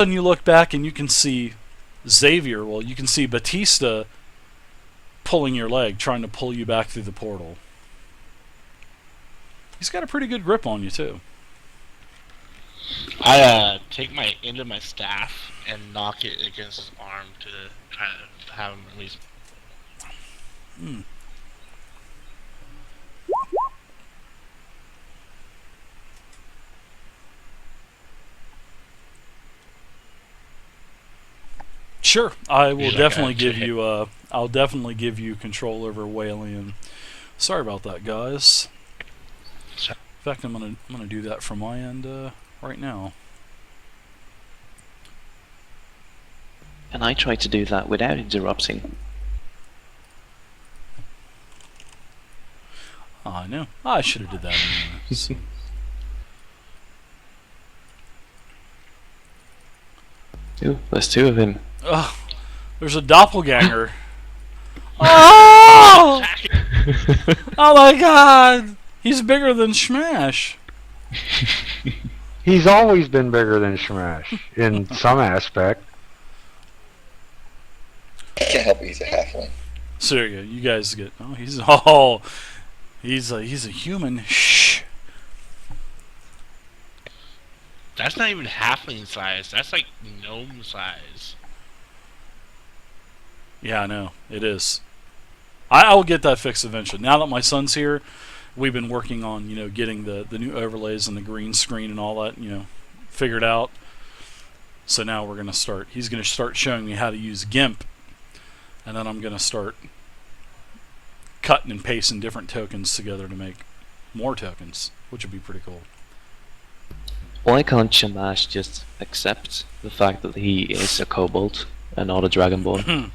And you look back and you can see Xavier. Well, you can see Batista pulling your leg, trying to pull you back through the portal. He's got a pretty good grip on you too. I take my end of my staff and knock it against his arm to try to have him release. Hmm. Sure, I will definitely give you. I'll definitely give you control over Walian. Sorry about that, guys. In fact, I'm gonna do that from my end right now. And I tried to do that without interrupting. Oh, I know. I should have did that anyways. Ooh, there's two of him. Ugh, there's a doppelganger. Oh! Oh my god! He's bigger than Smash. He's always been bigger than Smash in some aspect. I can't help it, he's a halfling. So there you go. You guys get. He's a human. Shh. That's not even halfling size. That's like gnome size. Yeah, I know. It is. I'll get that fixed eventually. Now that my son's here, we've been working on, getting the new overlays and the green screen and all that, figured out. So now we're going to start. He's going to start showing me how to use GIMP. And then I'm going to start cutting and pasting different tokens together to make more tokens, which would be pretty cool. Why can't Shamash just accept the fact that he is a kobold and not a dragonborn?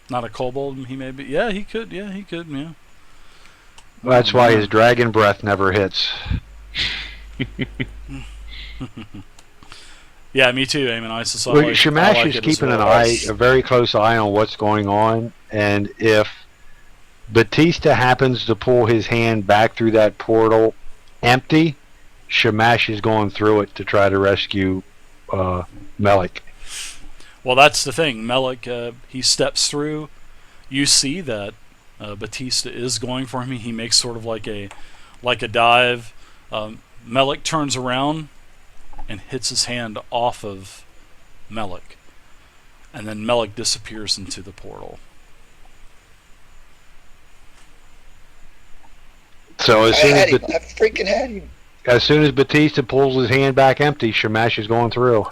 Not a kobold, he may be. Yeah, he could. Yeah, he could. Yeah. That's why his dragon breath never hits. Yeah, me too, Eamon. Shamash is keeping a very close eye on what's going on, and if Batista happens to pull his hand back through that portal empty, Shamash is going through it to try to rescue Melik. Well, that's the thing. Melik, he steps through. You see that Batista is going for him. He makes sort of like a dive. Melik turns around and hits his hand off of Melik, and then Melik disappears into the portal. So I freaking had him. As soon as Batista pulls his hand back empty, Shamash is going through.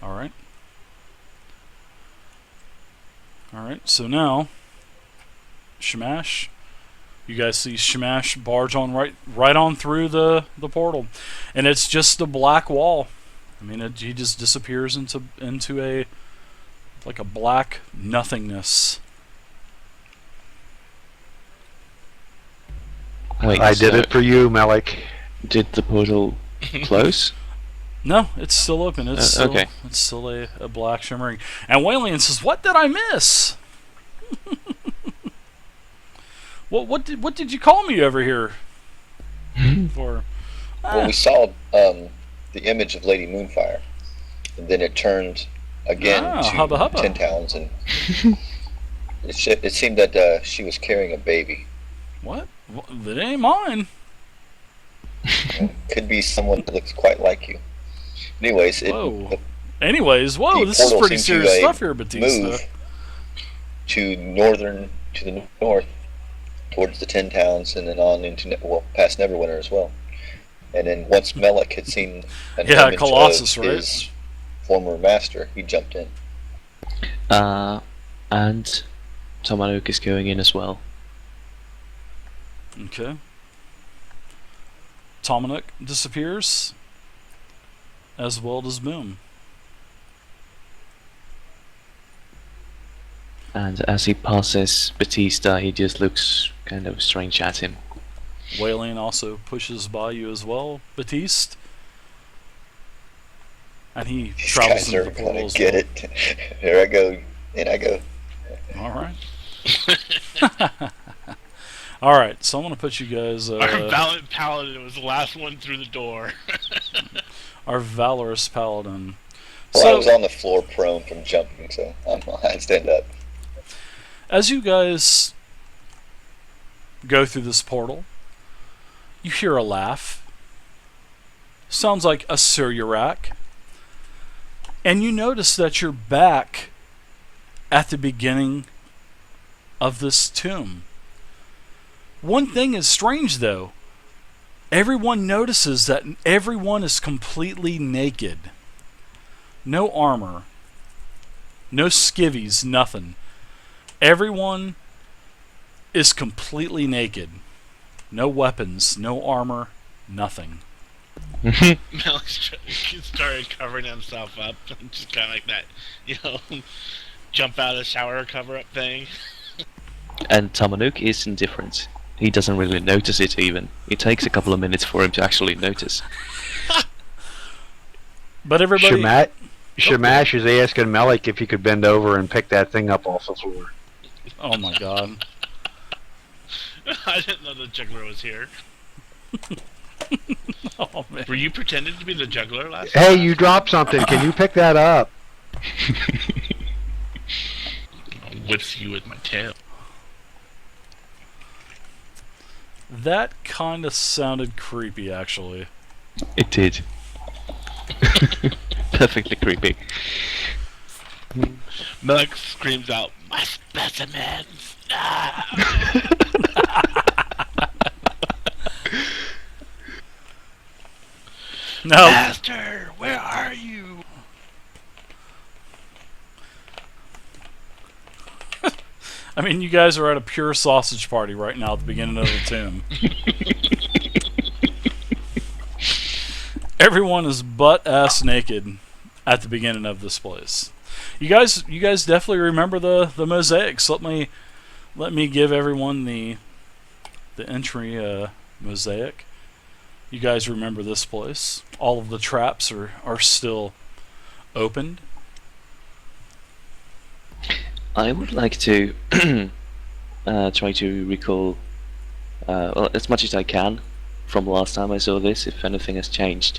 All right. All right. So now, Shamash. You guys see Shamash barge on right on through the portal, and it's just a black wall. I mean, he just disappears into a black nothingness. Wait, I did it for you, Melik. Did the portal close? No, it's still open. It's still, okay. It's still a black shimmering. And Walian says, "What did I miss? What did you call me over here for?" Well, we saw the image of Lady Moonfire, and then it turned again to hubba hubba. 10 towns, and it seemed that she was carrying a baby. What? That ain't mine. Could be someone that looks quite like you. Anyways, whoa, this is pretty serious stuff here, Batista. Move to the north, towards the 10 towns, and then on into past Neverwinter as well. And then once Melik had seen an image Colossus, of his former master, he jumped in. And Tomanuk is going in as well. Okay. Tomanuk disappears, as well as Boom. And as he passes Batista, he just looks kind of strange at him. Walian also pushes by you as well, Batiste. And he travels into the portal as well. It. Here I go. In I go. Alright. All right, so I'm gonna put you guys. Our valiant paladin was the last one through the door. Our valorous paladin. Well, I So, was on the floor prone from jumping, so I'd stand up. as you guys go through this portal, you hear a laugh. Sounds like a Syriac. And you notice that you're back at the beginning of this tomb. One thing is strange, though. Everyone notices that everyone is completely naked. No armor. No skivvies, nothing. Everyone is completely naked. No weapons, no armor, nothing. Malik started covering himself up, just kind of like that, jump out of the shower cover up thing. And Tamanuk is indifferent. He doesn't really notice it even. It takes a couple of minutes for him to actually notice. But everybody... Shamash is asking Melik if he could bend over and pick that thing up off the floor. Oh my god. I didn't know the juggler was here. Oh, man. Were you pretending to be the juggler last Hey, time? you dropped something. Can you pick that up? I'll whip you with my tail. That kind of sounded creepy, actually. It did. Perfectly creepy. Malik screams out, "My specimens!" No. Master, where are you? I mean, you guys are at a pure sausage party right now at the beginning of the tomb. Everyone is butt-ass naked at the beginning of this place. You guys definitely remember the mosaics. Let me give everyone the entry mosaic. You guys remember this place. All of the traps are still opened. I would like to try to recall, well, as much as I can from last time I saw this, if anything has changed.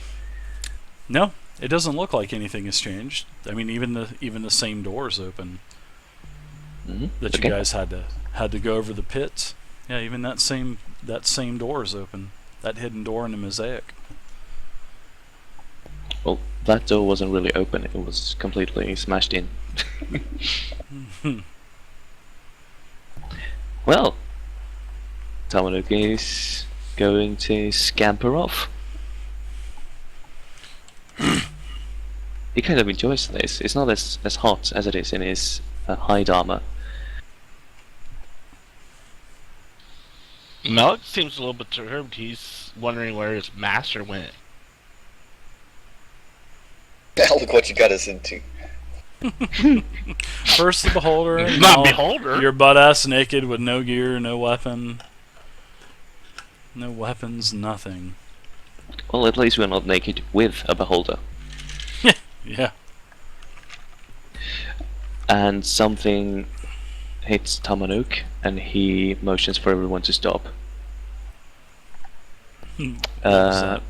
No, it doesn't look like anything has changed. I mean, even the same doors open that you guys had to go over the pits. Yeah, even that same door is open. That hidden door in the mosaic. Well, that door wasn't really open, it was completely smashed in. Well, Tamanuk is going to scamper off. He kind of enjoys this. It's not as hot as it is in his hide armor. Malik seems a little bit disturbed. He's wondering where his master went. Now look what you got us into. First the beholder. Not beholder. You're butt-ass naked with no gear, no weapon. No weapons, nothing. Well, at least we're not naked with a beholder. Yeah. And something hits Tamanuk, and he motions for everyone to stop. What was that?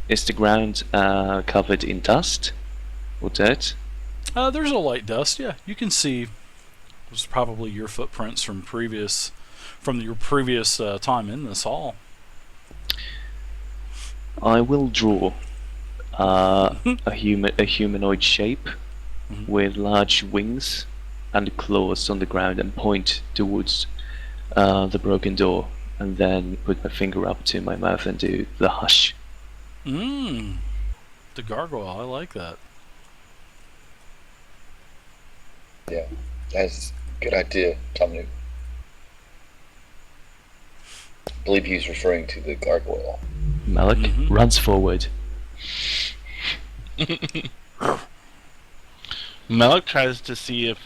Is the ground covered in dust or dirt? There's a light dust, yeah. You can see there's probably your footprints from your previous time in this hall. I will draw a humanoid shape with large wings and claws on the ground and point towards the broken door, and then put my finger up to my mouth and do the hush. The gargoyle, I like that. Yeah, that's a good idea, Tamanuk. I believe he's referring to the gargoyle. Malik runs forward. Malik tries to see if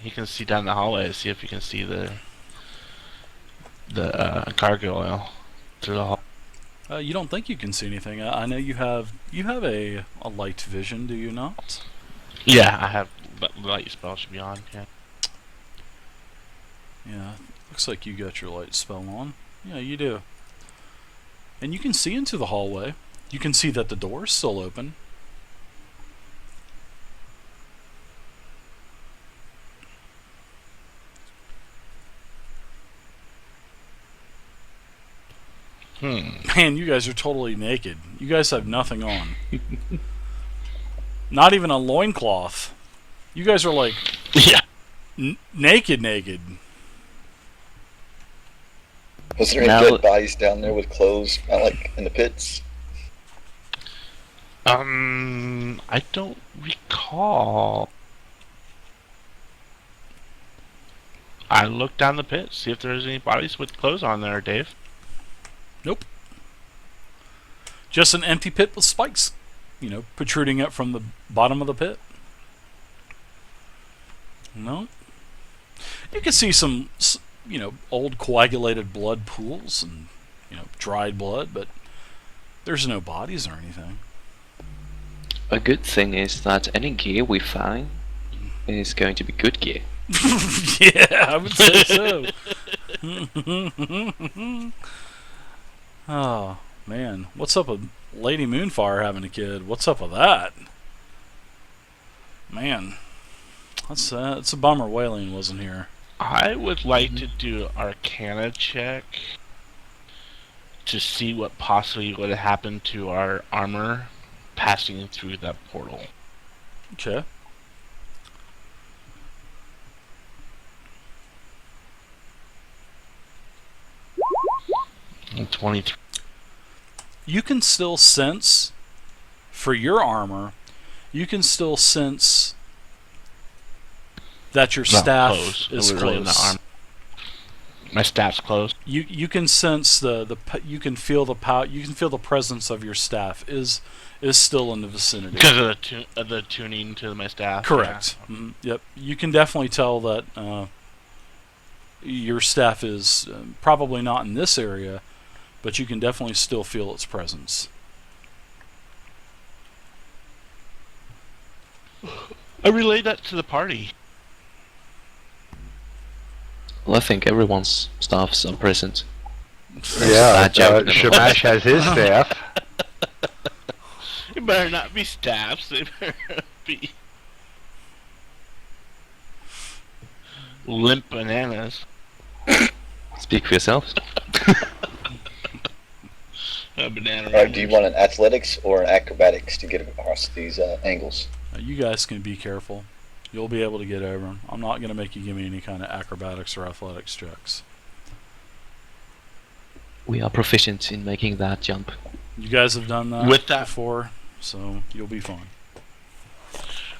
he can see down the hallway, see if he can see the gargoyle through the hall. You don't think you can see anything? I know you have a light vision, do you not? Yeah, I have, but light spell should be on. Yeah. Yeah, looks like you got your light spell on. Yeah, you do. And you can see into the hallway. You can see that the door is still open. Man, you guys are totally naked. You guys have nothing on. Not even a loincloth. You guys are like Yeah. naked. Was there any Now- dead bodies down there with clothes, not like in the pits? I don't recall. I looked down the pit, see if there's any bodies with clothes on there, Dave. Nope. Just an empty pit with spikes, protruding up from the bottom of the pit. No. You can see some, old coagulated blood pools and, dried blood, but there's no bodies or anything. A good thing is that any gear we find is going to be good gear. Yeah, I would say so. Oh, man. What's up with Lady Moonfire having a kid? What's up with that? Man. It's a bummer Walian wasn't here. I would like to do Arcana check to see what possibly would have happened to our armor passing through that portal. Okay. And 23. You can still sense, for your armor, you can still sense that your staff is Literally in the close. arm. My staff's closed. You can sense you can feel the you can feel the presence of your staff is still in the vicinity. Because of the tuning to my staff. Correct. Yeah. Yep. You can definitely tell that your staff is probably not in this area, but you can definitely still feel its presence. I relayed that to the party. Well, I think everyone's staffs are present. Yeah, bad joke. Shamash has his staff. It better not be staffs. They better be limp bananas. Speak for yourselves. A banana. Alright, do you want an athletics or an acrobatics to get across these angles? You guys can be careful. You'll be able to get over them. I'm not going to make you give me any kind of acrobatics or athletics checks. We are proficient in making that jump. You guys have done that With that- before, so you'll be fine.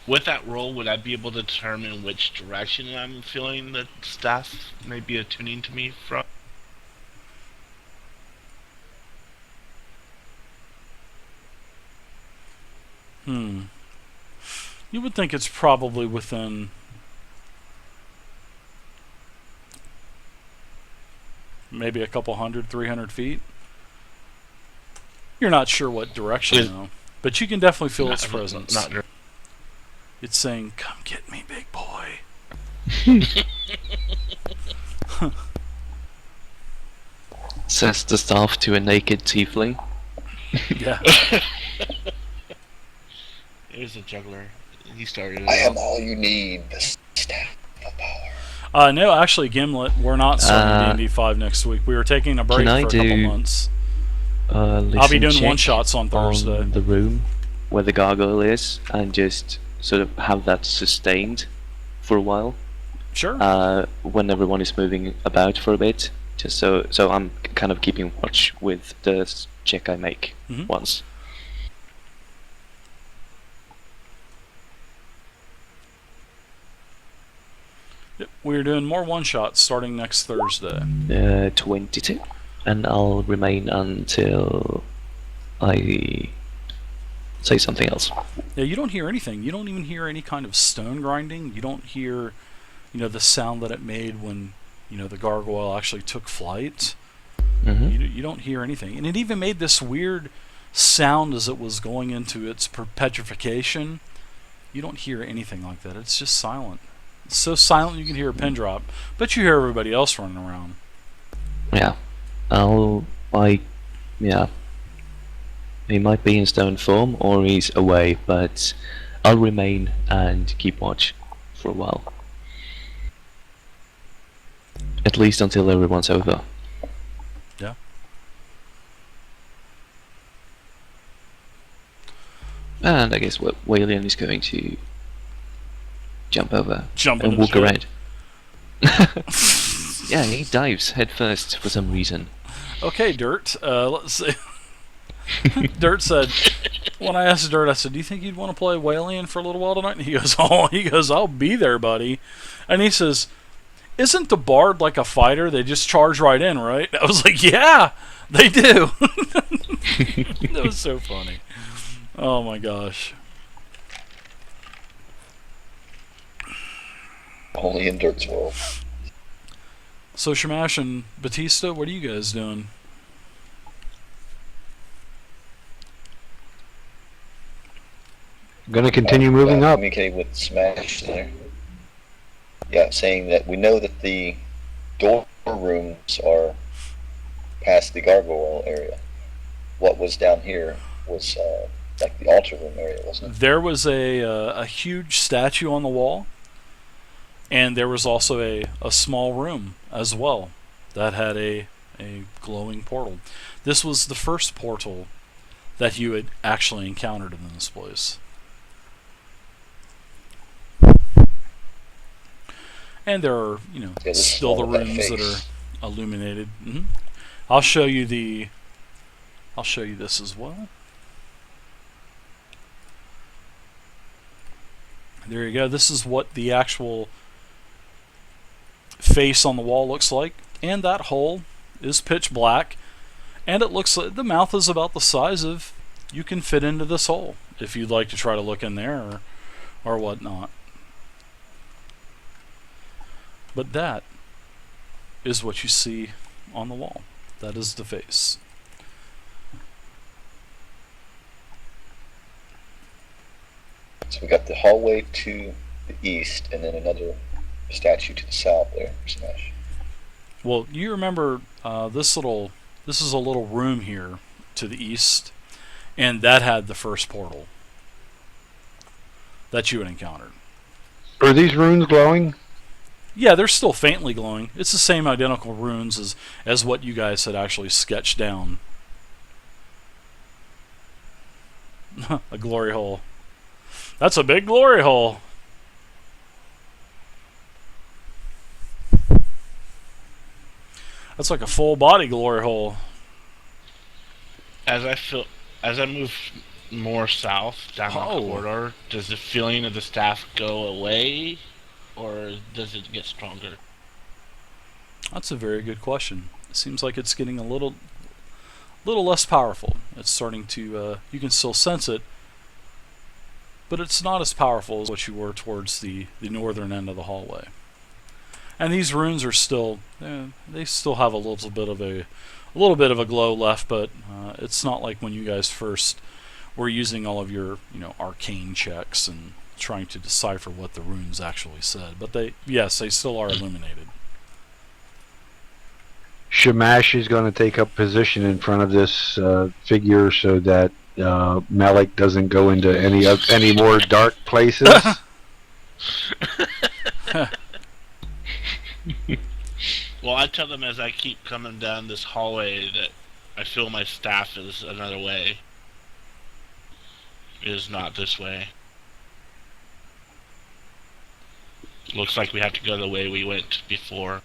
With that roll, would I be able to determine which direction I'm feeling the staff may be attuning to me from? You would think it's probably within maybe a couple 300 feet. You're not sure what direction though, but you can definitely feel its presence. It's saying, "Come get me, big boy." Says the staff to a naked tiefling. Yeah. There's a juggler. He started it I am off. all you need, the staff of power. No, actually, Gimlet, we're not starting D&D 5 next week. We were taking a break Can I for a couple do- months. I'll be doing one-shots on Thursday. On the room where the gargoyle is, and just sort of have that sustained for a while. Sure. When everyone is moving about for a bit, just so I'm kind of keeping watch with the check I make Mhm. once. Yep, we're doing more one-shots starting next Thursday. 22, and I'll remain until I say something else. Yeah, you don't hear anything. You don't even hear any kind of stone grinding. You don't hear, the sound that it made when, the gargoyle actually took flight. Hmm. You don't hear anything. And it even made this weird sound as it was going into its petrification. You don't hear anything like that. It's just silent. It's so silent you can hear a pin drop, but you hear everybody else running around. Yeah. Yeah. He might be in stone form or he's away, but I'll remain and keep watch for a while. At least until everyone's over. Yeah. And I guess Walian is going to jump over Jump and into walk the around. Yeah, he dives head first for some reason. Okay, Dirt. Let's see. Dirt said, when I asked Dirt, I said, "Do you think you'd want to play Walian for a little while tonight?" And he goes, I'll be there, buddy." And he says, "Isn't the Bard like a fighter? They just charge right in, right?" I was like, "Yeah, they do." That was so funny. Oh my gosh. Only in Dirt's world. So Shamash and Batista, what are you guys doing? Going to continue moving up. Communicating with Smash there. Yeah, saying that we know that the door rooms are past the gargoyle area. What was down here was like the altar room area, wasn't it? There was a huge statue on the wall, and there was also a small room as well that had a glowing portal. This was the first portal that you had actually encountered in this place. And there are, still the rooms that are illuminated. I'll show you this as well. There you go. This is what the actual face on the wall looks like, and that hole is pitch black, and it looks like the mouth is about the size of you can fit into this hole if you'd like to try to look in there or whatnot. But that is what you see on the wall. That is the face. So we got the hallway to the east, and then another statue to the south there, Smash. Well, you remember this is a little room here to the east, and that had the first portal that you had encountered. Are these runes glowing? Yeah, they're still faintly glowing. It's the same identical runes as what you guys had actually sketched down. A glory hole. That's a big glory hole. That's like a full body glory hole. As I move more south down the corridor, does the feeling of the staff go away, or does it get stronger? That's a very good question. It seems like it's getting a little less powerful. It's starting to you can still sense it, but it's not as powerful as what you were towards the northern end of the hallway. And these runes are still they still have a little bit of a glow left, but it's not like when you guys first were using all of your arcane checks and trying to decipher what the runes actually said. But they still are illuminated. Shamash is going to take up position in front of this figure so that Malik doesn't go into any more dark places. Well, I tell them as I keep coming down this hallway that I feel my staff is another way. It is not this way. Looks like we have to go the way we went before.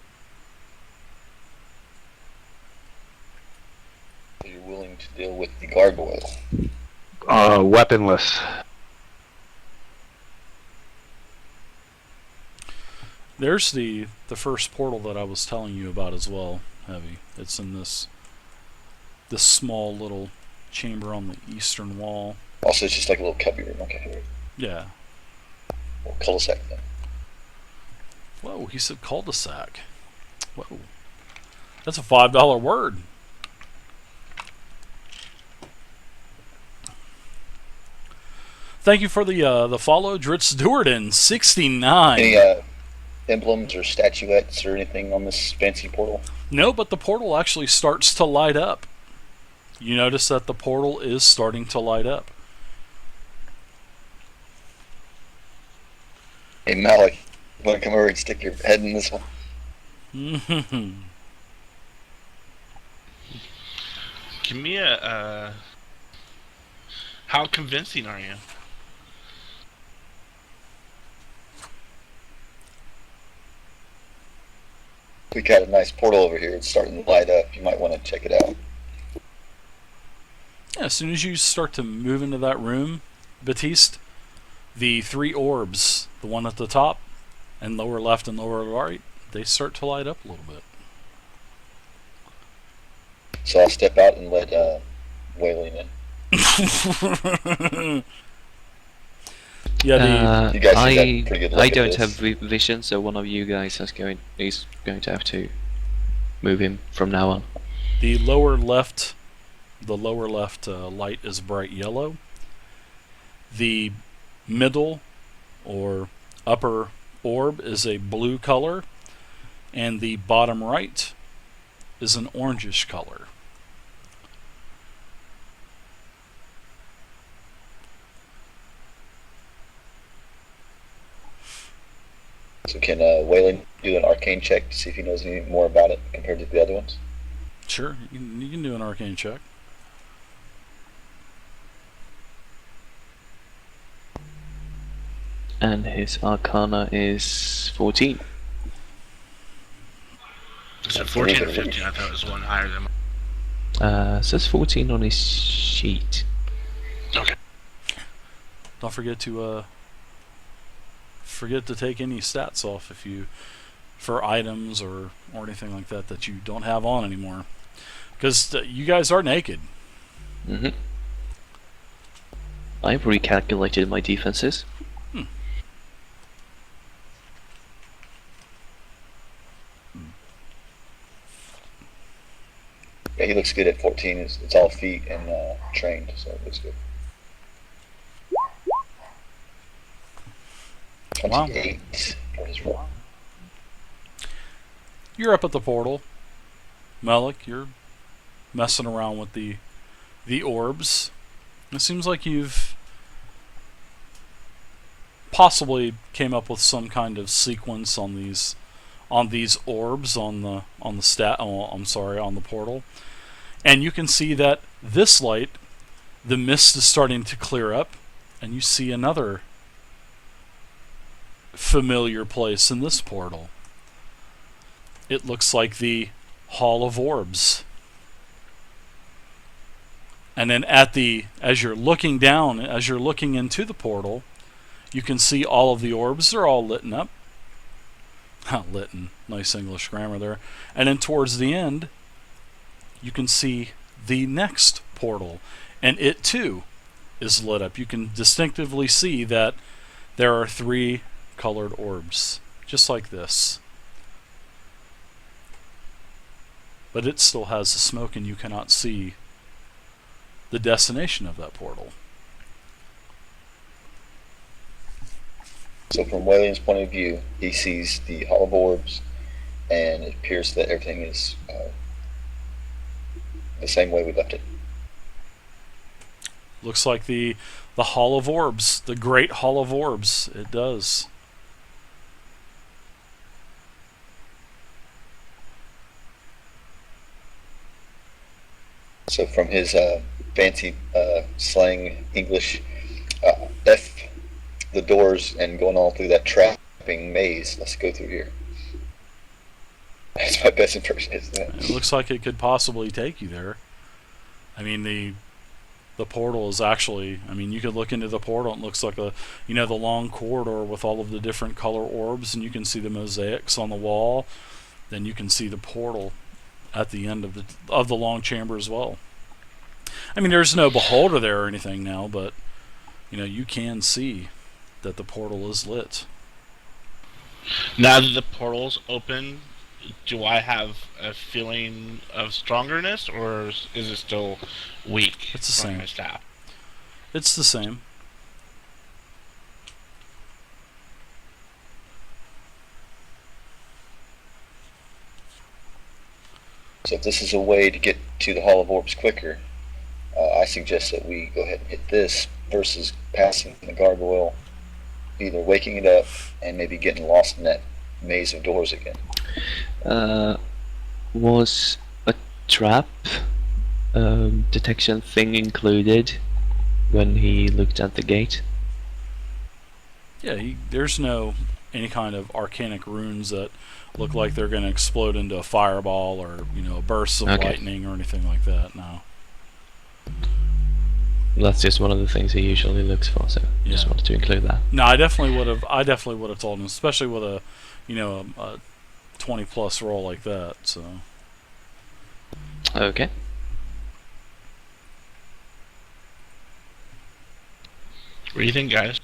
You're willing to deal with the gargoyle? Weaponless. There's the first portal that I was telling you about as well, Heavy. It's in this small little chamber on the eastern wall. Also, it's just like a little cubby room, okay? Yeah. Or cul-de-sac thing. Whoa, he said cul-de-sac. Whoa. That's a $5 word. Thank you for the follow, Dritz Duarden 69. emblems or statuettes or anything on this fancy portal? No, but the portal actually starts to light up. You notice that the portal is starting to light up. Hey Malik, you want to come over and stick your head in this one? Give me a. How convincing are you? We got a nice portal over here. It's starting to light up. You might want to check it out. Yeah, as soon as you start to move into that room, Batiste, the 3 orbs, the one at the top, and lower left and lower right, they start to light up a little bit. So I'll step out and let Walian in. Yeah, You guys see that pretty good look I at don't this. have vision, so one of you guys is going to have to move him from now on. the lower left light is bright yellow. The middle or upper orb is a blue color, and the bottom right is an orangish color. So can Wayland do an arcane check to see if he knows any more about it compared to the other ones? Sure, you can do an arcane check. And his Arcana is 14. Is it 14 or 15? I thought it was one higher than Says 14 on his sheet. Okay. Don't forget to take any stats off if you for items or anything like that that you don't have on anymore, because you guys are naked. Mm-hmm. I've recalculated my defenses. Yeah, he looks good at 14. It's all feet and trained, so it looks good. Wow. 28 for his roll. You're up at the portal, Malik. You're messing around with the orbs. It seems like you've possibly came up with some kind of sequence on these orbs on the portal, and you can see that this light, the mist is starting to clear up, and you see another familiar place in this portal. It looks like the Hall of Orbs. And then as you're looking into the portal, you can see all of the orbs. They're all lit up. Nice English grammar there. And then towards the end, you can see the next portal, and it too is lit up. You can distinctively see that there are 3 colored orbs, just like this. But it still has the smoke, and you cannot see the destination of that portal. So from Wayland's point of view, he sees the Hall of Orbs, and it appears that everything is the same way we left it. Looks like the Hall of Orbs, the Great Hall of Orbs. It does. So from his fancy slang English, F the doors and going all through that trapping maze. Let's go through here. That's my best impression. It looks like it could possibly take you there. I mean, the portal is actually, you could look into the portal, and it looks like the long corridor with all of the different color orbs, and you can see the mosaics on the wall. Then you can see the portal at the end of the long chamber as well. There's no beholder there or anything now, but you can see that the portal is lit. Now that the portal's open, do I have a feeling of strongerness, or is it still weak? It's the same. My staff? It's the same. So if this is a way to get to the Hall of Orbs quicker, I suggest that we go ahead and hit this versus passing the gargoyle, either waking it up and maybe getting lost in that maze of doors again. Was a trap detection thing included when he looked at the gate? Yeah, there's no any kind of arcanic runes that look like they're going to explode into a fireball or a burst of lightning or anything like that. No. That's just one of the things he usually looks for, so just wanted to include that. No, I definitely would have. I definitely would have told him, especially with a 20+ roll like that. So. Okay. What do you think, guys?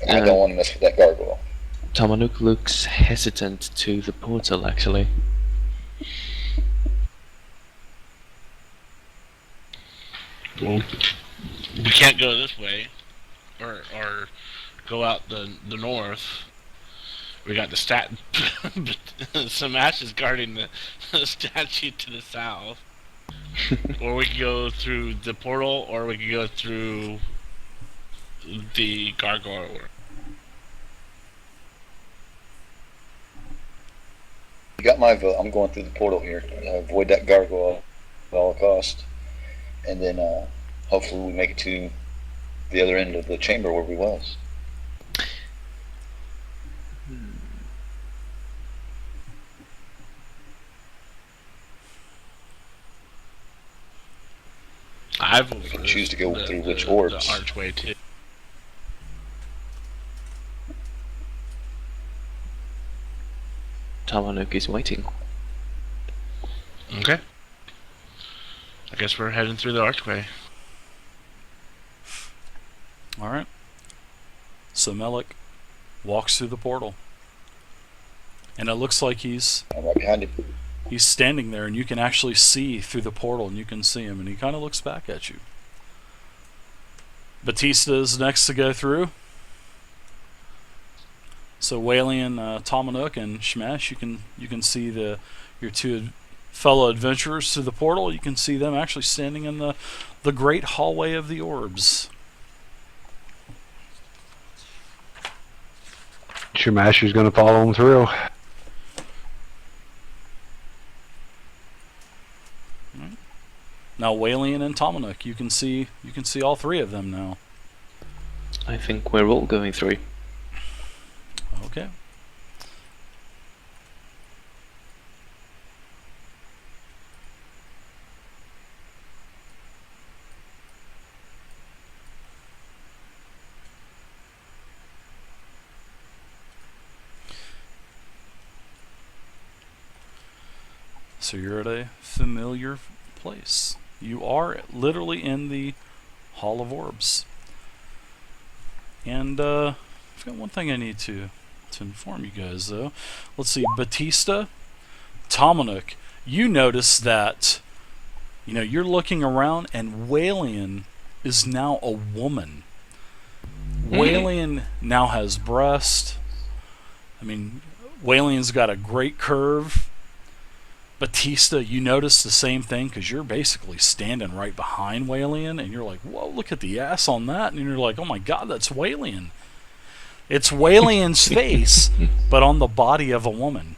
I don't want to mess with that gargoyle. Tamanuk looks hesitant to the portal, actually. Well, we can't go this way, or go out the north. We got the some ashes guarding the statue to the south. Or we could go through the portal, or we could go through the gargoyle. You got my vote. I'm going through the portal here. Avoid that gargoyle at all costs. And then hopefully we make it to the other end of the chamber where we was. We can choose to go through which orbs. The archway too. Tamanuk is waiting. Okay. I guess we're heading through the archway. Alright. So Melik walks through the portal. And it looks like he's I'm right behind him. He's standing there, and you can actually see through the portal, and you can see him, and he kind of looks back at you. Batista is next to go through. So Walian, Tamanuk, and Shmash, you can see your two fellow adventurers through the portal. You can see them actually standing in the great hallway of the orbs. Shmasher's going to follow him through. Now Walian and Tamanuk, you can see all three of them now. I think we're all going through. Okay. So you're at a familiar place. You are literally in the Hall of Orbs. And I've got one thing I need to inform you guys, though. Let's see, Batista, Tamanuk, you notice that you're looking around, and Walian is now a woman. Walian now has breast. I mean, Walian's got a great curve. Batista, you notice the same thing because you're basically standing right behind Walian, and you're like, whoa, look at the ass on that. And you're like, oh my god, that's Walian. It's Walian's face, but on the body of a woman.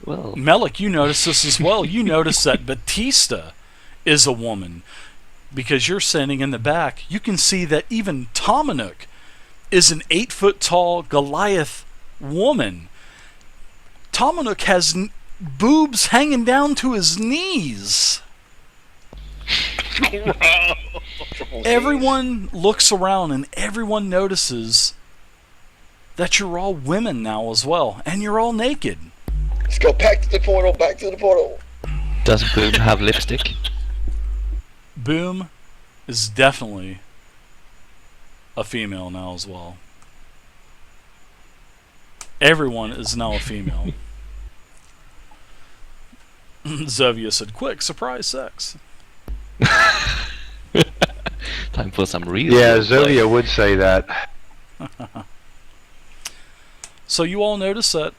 Well, Melik, you notice this as well. You notice that Batista is a woman because you're standing in the back. You can see that even Tamanuk is an 8-foot-tall Goliath woman. Tamanuk has boobs hanging down to his knees. Everyone looks around and everyone notices that you're all women now as well, and you're all naked. Let's go back to the portal, back to the portal. Does Boom have lipstick? Boom is definitely a female now as well. Everyone is now a female. Zovia said, quick, surprise sex. Time for some real. Yeah, play. Zovia would say that. So you all notice that